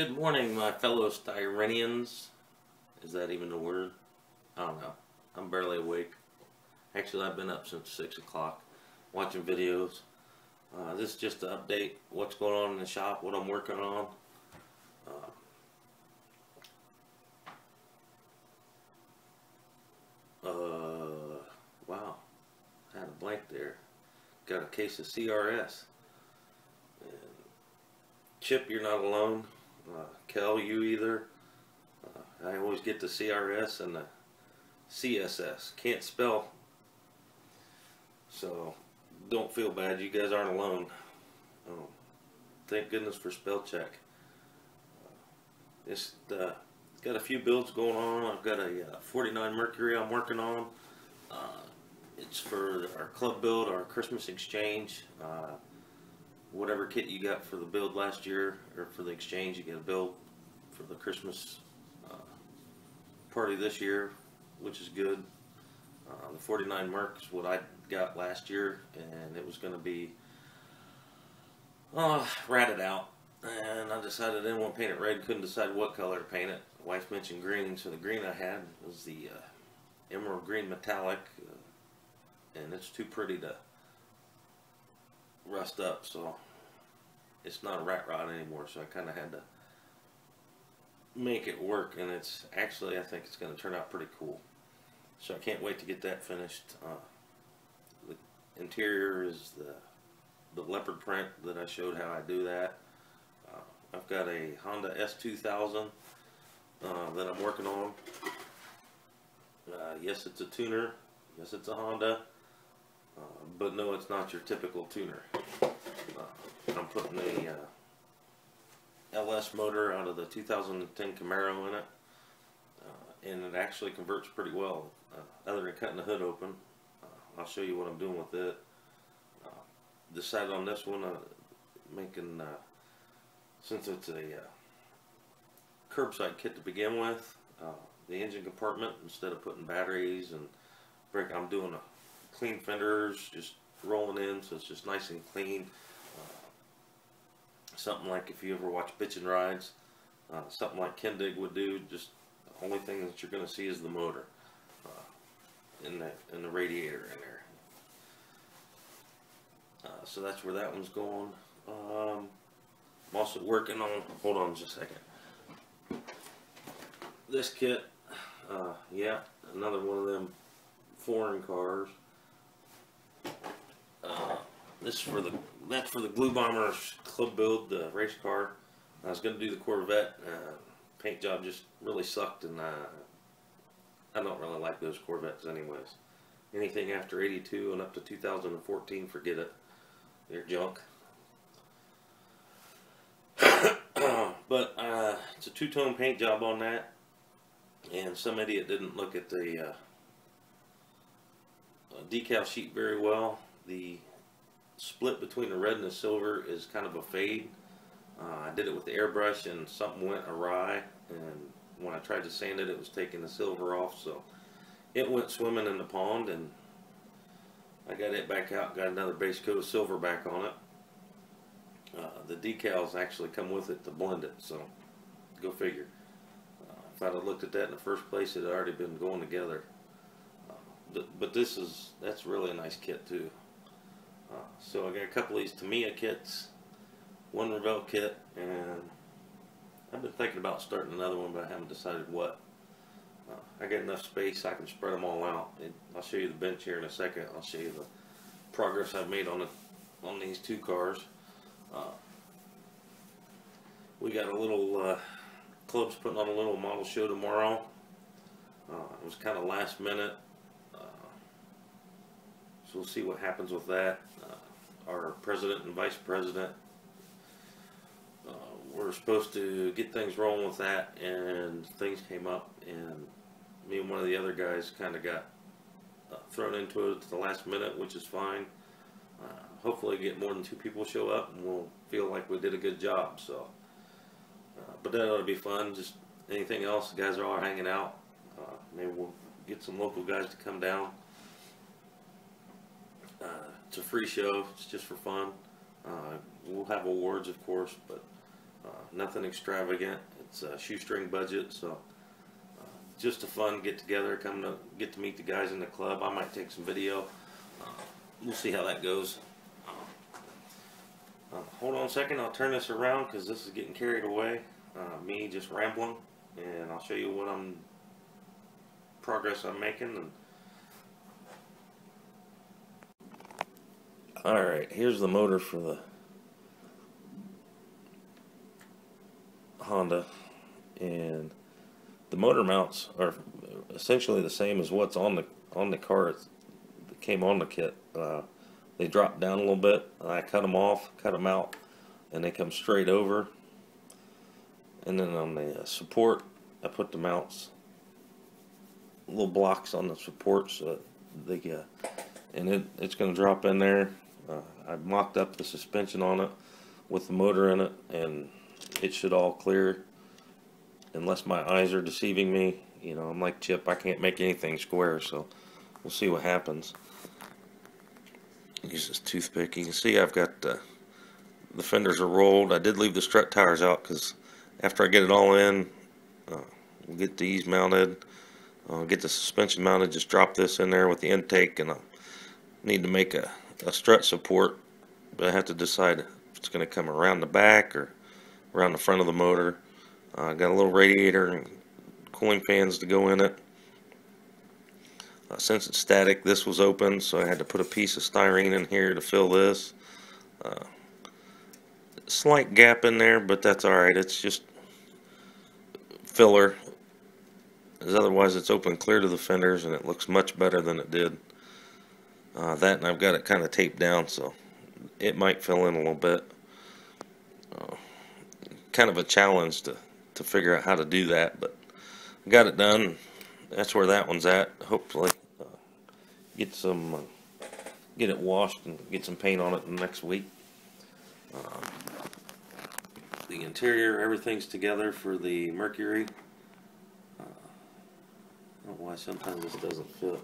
Good morning, my fellow Styrenians. Is that even a word? I don't know. I'm barely awake. Actually, I've been up since 6 o'clock watching videos. This is just to update what's going on in the shop, what I'm working on. Wow. I had a blank there. Got a case of CRS. And Chip, you're not alone. Kel, you either. I always get the CRS and the CSS. Can't spell. So don't feel bad. You guys aren't alone. Thank goodness for spell check. It's got a few builds going on. I've got a 49 Mercury I'm working on. It's for our club build, our Christmas exchange. Whatever kit you got for the build last year or for the exchange, you get a build for the Christmas party this year, which is good. The 49 Merc is what I got last year, and it was going to be ratted out. And I decided I didn't want to paint it red, couldn't decide what color to paint it. The wife mentioned green, so the green I had was the emerald green metallic, and it's too pretty to rust up, so it's not a rat rod anymore, so I kind of had to make it work, and it's actually, I think it's going to turn out pretty cool. So I can't wait to get that finished. The interior is the leopard print that I showed how I do that. I've got a Honda S2000 that I'm working on. Yes, it's a tuner. Yes, it's a Honda. But no, it's not your typical tuner. I'm putting a LS motor out of the 2010 Camaro in it. And it actually converts pretty well, other than cutting the hood open. I'll show you what I'm doing with it. Decided on this one, making, since it's a curbside kit to begin with, the engine compartment, instead of putting batteries and brake, I'm doing a clean fenders, just rolling in, so it's just nice and clean. Something like if you ever watch Bitchin' Rides, something like Kendig would do. Just the only thing that you're going to see is the motor in the radiator in there. So that's where that one's going. I'm also working on, hold on just a second. This kit, yeah, another one of them foreign cars. This is for that's for the Glue Bombers club build, the race car. I was going to do the Corvette. Paint job just really sucked, and I don't really like those Corvettes anyways. Anything after 82 and up to 2014, forget it. They're junk. But it's a two-tone paint job on that, and some idiot didn't look at the decal sheet very well. The split between the red and the silver is kind of a fade. I did it with the airbrush and something went awry, and when I tried to sand it, it was taking the silver off, so it went swimming in the pond, and I got it back out, got another base coat of silver back on it. The decals actually come with it to blend it, so go figure. If I'd have looked at that in the first place, it had already been going together. But that's really a nice kit too. So I got a couple of these Tamiya kits, one Revell kit, and I've been thinking about starting another one, but I haven't decided what. I got enough space, I can spread them all out. I'll show you the bench here in a second. I'll show you the progress I've made on these two cars. We got a little club's putting on a little model show tomorrow. It was kind of last minute, so we'll see what happens with that. Our president and vice president, we're supposed to get things rolling with that, and things came up, and me and one of the other guys kind of got thrown into it at the last minute, which is fine. Hopefully get more than 2 people show up, and we'll feel like we did a good job. So, but that ought to be fun. Just anything else, the guys are all hanging out. Maybe we'll get some local guys to come down. It's a free show. It's just for fun. We'll have awards, of course, but nothing extravagant. It's a shoestring budget, so just a fun get together. Come to get to meet the guys in the club. I might take some video. We'll see how that goes. Hold on a second. I'll turn this around because this is getting carried away. Me just rambling, and I'll show you what progress I'm making. And all right, here's the motor for the Honda, and the motor mounts are essentially the same as what's on the car that came on the kit. They drop down a little bit. I cut them off, cut them out, and they come straight over. And then on the support, I put the mounts, little blocks on the support, so they and it's going to drop in there. I mocked up the suspension on it with the motor in it, and it should all clear, unless my eyes are deceiving me. You know, I'm like Chip, I can't make anything square, so we'll see what happens. Use this toothpick. You can see I've got the fenders are rolled. I did leave the strut tires out because after I get it all in, we'll get these mounted, get the suspension mounted, just drop this in there with the intake, and I need to make a strut support, but I have to decide if it's going to come around the back or around the front of the motor. I got a little radiator and cooling fans to go in it. Since it's static, this was open, so I had to put a piece of styrene in here to fill this. Slight gap in there, but that's alright. It's just filler, as otherwise it's open clear to the fenders, and it looks much better than it did. That, and I've got it kind of taped down, so it might fill in a little bit. Kind of a challenge to figure out how to do that, but I got it done. That's where that one's at. Hopefully get it washed and get some paint on it next week. The interior, everything's together for the Mercury. I don't know why sometimes this doesn't fit.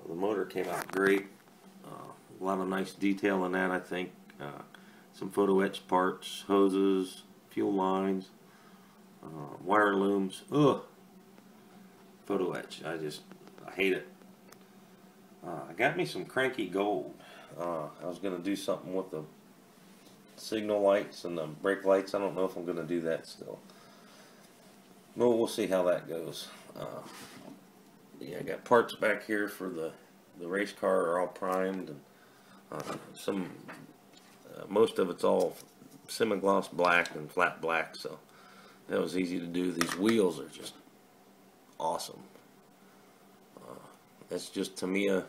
The motor came out great. A lot of nice detail in that, I think. Some photo etched parts, hoses, fuel lines, wire looms. Ugh. Photo etch. I hate it. I got me some cranky gold. I was going to do something with the signal lights and the brake lights. I don't know if I'm going to do that still. Well, we'll see how that goes. Yeah, I got parts back here for the race car are all primed, and most of it's all semi-gloss black and flat black, so that was easy to do. These wheels are just awesome. That's just Tamiya,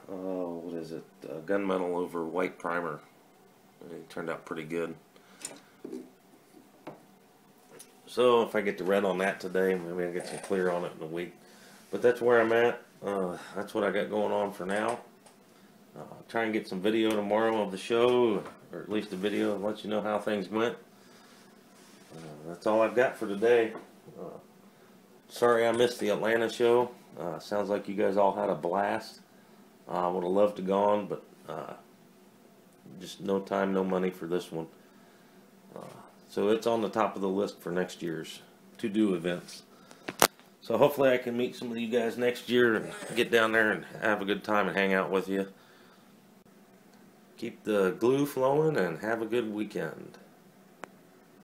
what is it, gunmetal over white primer. It turned out pretty good. So if I get the red on that today, maybe I'll get some clear on it in a week. But that's where I'm at. That's what I got going on for now. Try and get some video tomorrow of the show, or at least a video, and let you know how things went. That's all I've got for today. Sorry I missed the Atlanta show. Sounds like you guys all had a blast. I would have loved to go on, but just no time, no money for this one. So it's on the top of the list for next year's to-do events. So hopefully I can meet some of you guys next year and get down there and have a good time and hang out with you. Keep the glue flowing and have a good weekend.